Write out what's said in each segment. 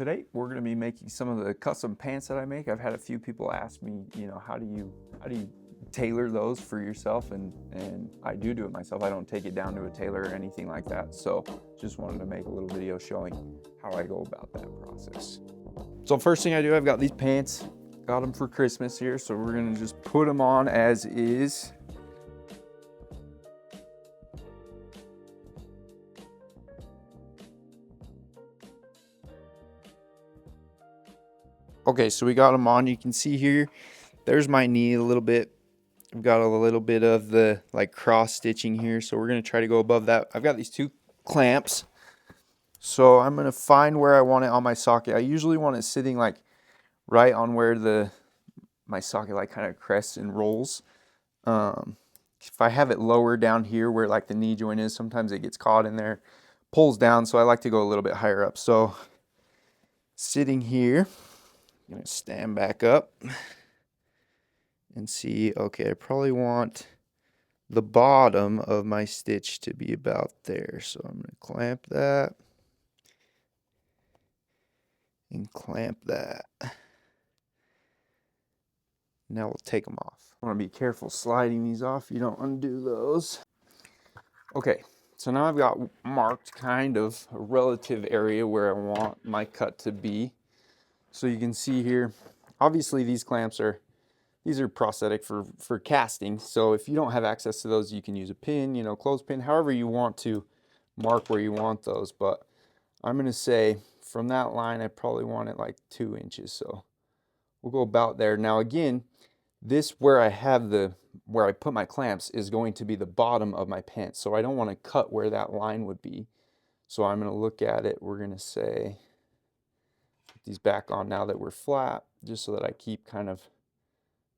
Today we're going to be making some of the custom pants that I make. I've had a few people ask me, how do you tailor those for yourself, and I do it myself. I don't take it down to a tailor or anything like that. So just wanted to make a little video showing how I go about that process. So first thing I do, I've got these pants, got them for Christmas here, so we're going to just put them on as is. Okay, so we got them on. You can see here, there's my knee a little bit. I've got a little bit of the cross stitching here, so we're going to try to go above that. I've got these two clamps, so I'm going to find where I want it on my socket. I usually want it sitting right on where my socket kind of crests and rolls. If I have it lower down here where the knee joint is, sometimes it gets caught in there, pulls down, so I like to go a little bit higher up. So sitting here, I'm going to stand back up and see, okay, I probably want the bottom of my stitch to be about there. So I'm going to clamp that and clamp that. Now we'll take them off. I want to be careful sliding these off. You don't undo those. Okay, so now I've got marked kind of a relative area where I want my cut to be. So you can see here, obviously these clamps are prosthetic for casting. So if you don't have access to those, you can use a pin, clothespin, however you want to mark where you want those. But I'm going to say from that line, I probably want it 2 inches. So we'll go about there. Now again, this where I put my clamps is going to be the bottom of my pants. So I don't want to cut where that line would be. So I'm going to look at it. We're going to say, put these back on now that we're flat, just so that I keep kind of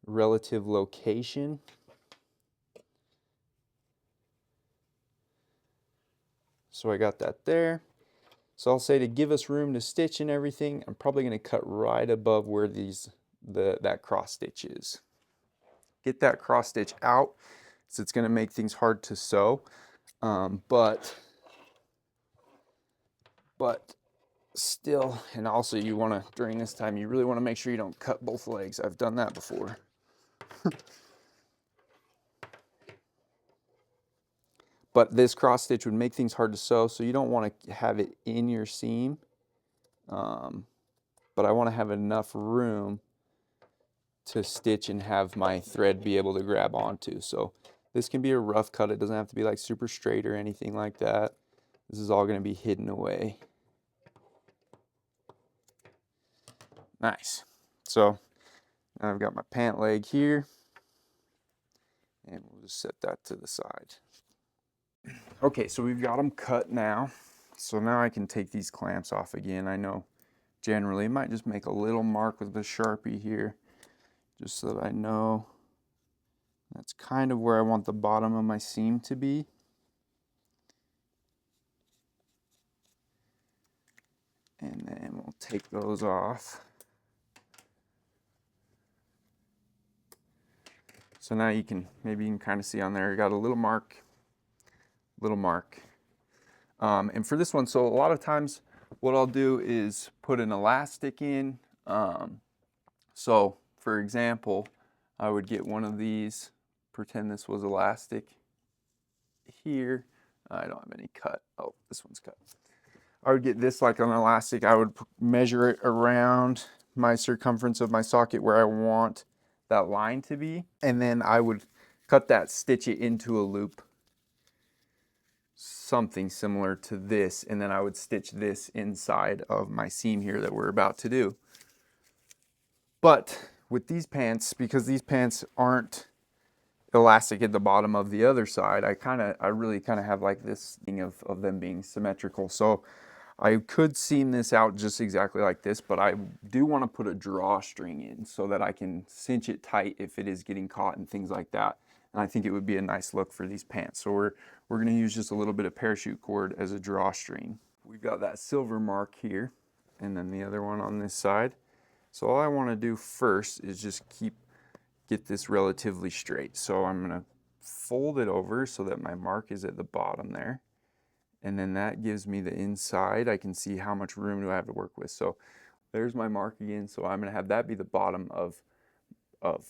relative location. So I got that there. So I'll say, to give us room to stitch and everything, I'm probably going to cut right above where that cross stitch is. Get that cross stitch out, so it's going to make things hard to sew. But still, and also you want to, during this time, you really want to make sure you don't cut both legs. I've done that before. But this cross stitch would make things hard to sew, so you don't want to have it in your seam. But I want to have enough room to stitch and have my thread be able to grab onto. So this can be a rough cut. It doesn't have to be super straight or anything like that. This is all going to be hidden away. Nice. So now I've got my pant leg here, and we'll just set that to the side. Okay, so we've got them cut now. So now I can take these clamps off again. I know generally I might just make a little mark with the Sharpie here, just so that I know that's kind of where I want the bottom of my seam to be. And then we'll take those off. So now maybe you can kind of see on there, you got a little mark. And for this one, so a lot of times what I'll do is put an elastic in. So for example, I would get one of these, pretend this was elastic here. I don't have any cut. Oh, this one's cut. I would get this like an elastic. I would measure it around my circumference of my socket where I want that line to be. And then I would cut that, stitch it into a loop, something similar to this. And then I would stitch this inside of my seam here that we're about to do. But with these pants, because these pants aren't elastic at the bottom of the other side, I really kind of have this thing of them being symmetrical. So I could seam this out just exactly like this, but I do want to put a drawstring in so that I can cinch it tight if it is getting caught and things like that. And I think it would be a nice look for these pants. So we're going to use just a little bit of parachute cord as a drawstring. We've got that silver mark here, and then the other one on this side. So all I want to do first is just get this relatively straight. So I'm going to fold it over so that my mark is at the bottom there. and then that gives me the inside. I can see how much room do I have to work with. So there's my mark again. So I'm gonna have that be the bottom of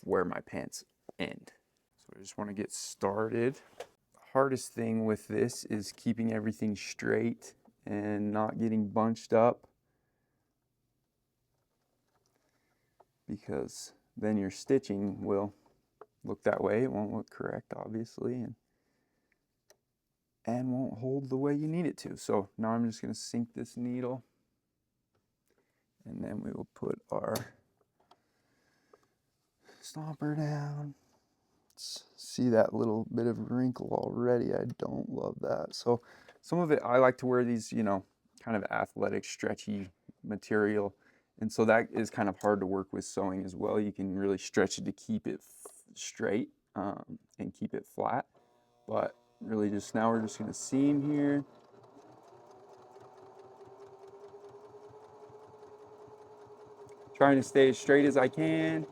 where my pants end. So I just want to get started. The hardest thing with this is keeping everything straight and not getting bunched up, because then your stitching will look that way. It won't look correct, obviously, and won't hold the way you need it to. So now I'm just going to sink this needle, and then we will put our stomper down. Let's see that little bit of wrinkle already. I don't love that. So some of it, I like to wear these, you know, kind of athletic, stretchy material. And so that is kind of hard to work with sewing as well. You can really stretch it to keep it straight and keep it flat. But really just now we're just going to seam here. Trying to stay as straight as I can.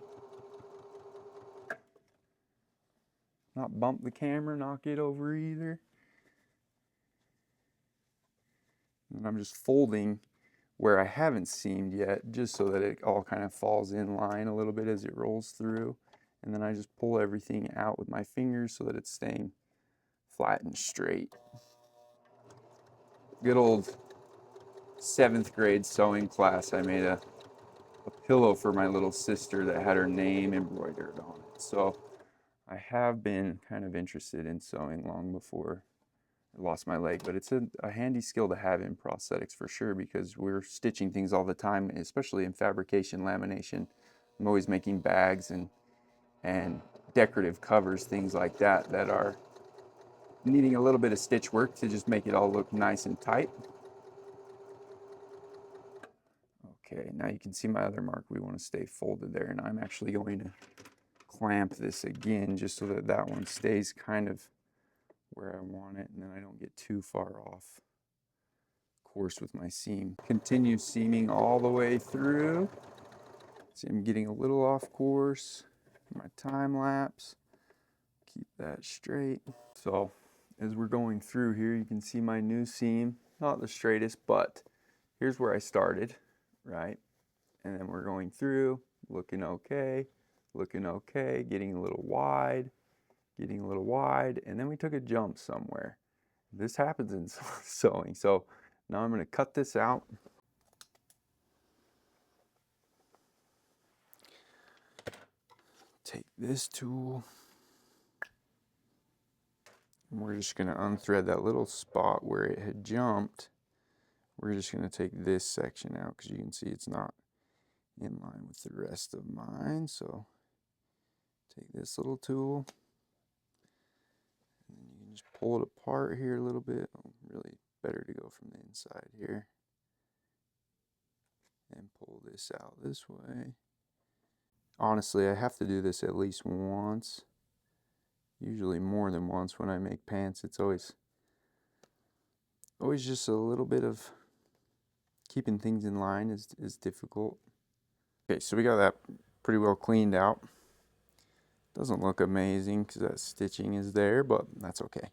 Not bump the camera, knock it over either. And I'm just folding where I haven't seamed yet, just so that it all kind of falls in line a little bit as it rolls through. And then I just pull everything out with my fingers so that it's staying flat and straight. Good old 7th grade sewing class, I made a pillow for my little sister that had her name embroidered on it. So I have been kind of interested in sewing long before I lost my leg, but it's a handy skill to have in prosthetics for sure, because we're stitching things all the time, especially in fabrication, lamination. I'm always making bags and decorative covers, things like that, that are needing a little bit of stitch work to just make it all look nice and tight. Okay, now you can see my other mark. We want to stay folded there, and I'm actually going to clamp this again just so that that one stays kind of where I want it, and then I don't get too far off course with my seam. Continue seaming all the way through. See, I'm getting a little off course. My time lapse. Keep that straight. So as we're going through here, you can see my new seam. Not the straightest, but here's where I started, right? And then we're going through, looking okay, getting a little wide, and then we took a jump somewhere. This happens in sewing. So now I'm going to cut this out. Take this tool, and we're just going to unthread that little spot where it had jumped. We're just going to take this section out because you can see it's not in line with the rest of mine. So take this little tool, and then you can just pull it apart here a little bit. Really better to go from the inside here and pull this out this way. Honestly, I have to do this at least once, usually more than once when I make pants. It's always just a little bit of keeping things in line is difficult. Okay, so we got that pretty well cleaned out. Doesn't look amazing because that stitching is there, but that's okay.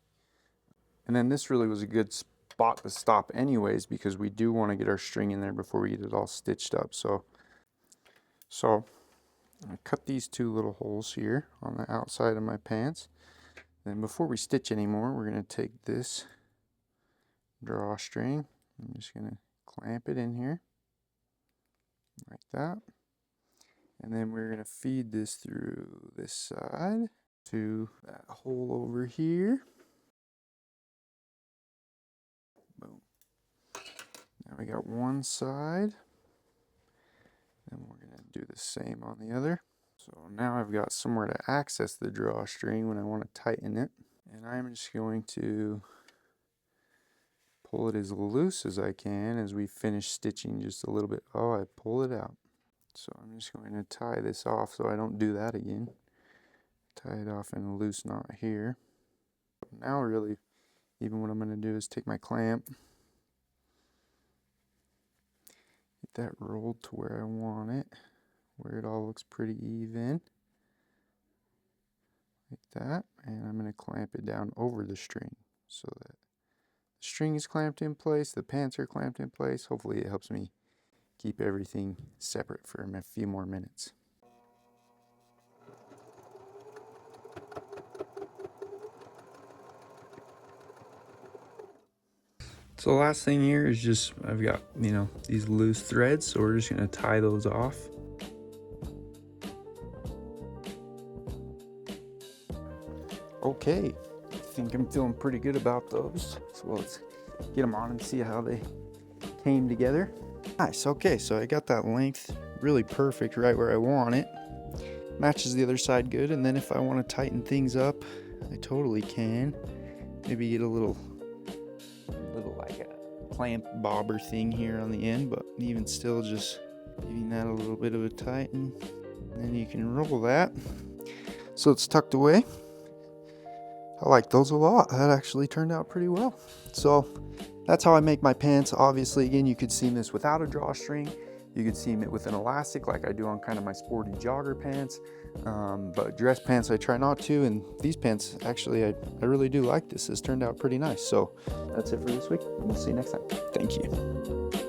And then this really was a good spot to stop anyways, because we do want to get our string in there before we get it all stitched up. So I cut these 2 little holes here on the outside of my pants. Then before we stitch anymore, we're going to take this drawstring. I'm just going to clamp it in here like that. And then we're going to feed this through this side to that hole over here. Boom. Now we got one side. And we're going to do the same on the other. So now I've got somewhere to access the drawstring when I want to tighten it. And I'm just going to pull it as loose as I can as we finish stitching just a little bit. Oh, I pull it out. So I'm just going to tie this off so I don't do that again. Tie it off in a loose knot here. Now really, even what I'm going to do is take my clamp, get that rolled to where I want it, where it all looks pretty even, like that, and I'm going to clamp it down over the string so that string is clamped in place, the pants are clamped in place. Hopefully it helps me keep everything separate for a few more minutes. So the last thing here is just, I've got, these loose threads, so we're just gonna tie those off. Okay, I think I'm feeling pretty good about those. So let's get them on and see how they came together. Nice, okay, so I got that length really perfect right where I want it. Matches the other side good, and then if I want to tighten things up, I totally can. Maybe get a little like a clamp bobber thing here on the end, but even still just giving that a little bit of a tighten. And then you can roll that so it's tucked away. I like those a lot. That actually turned out pretty well. So that's how I make my pants. Obviously, again, you could seam this without a drawstring. You could seam it with an elastic like I do on kind of my sporty jogger pants. But dress pants I try not to, and these pants actually I really do like this. This turned out pretty nice. So that's it for this week. We'll see you next time. Thank you.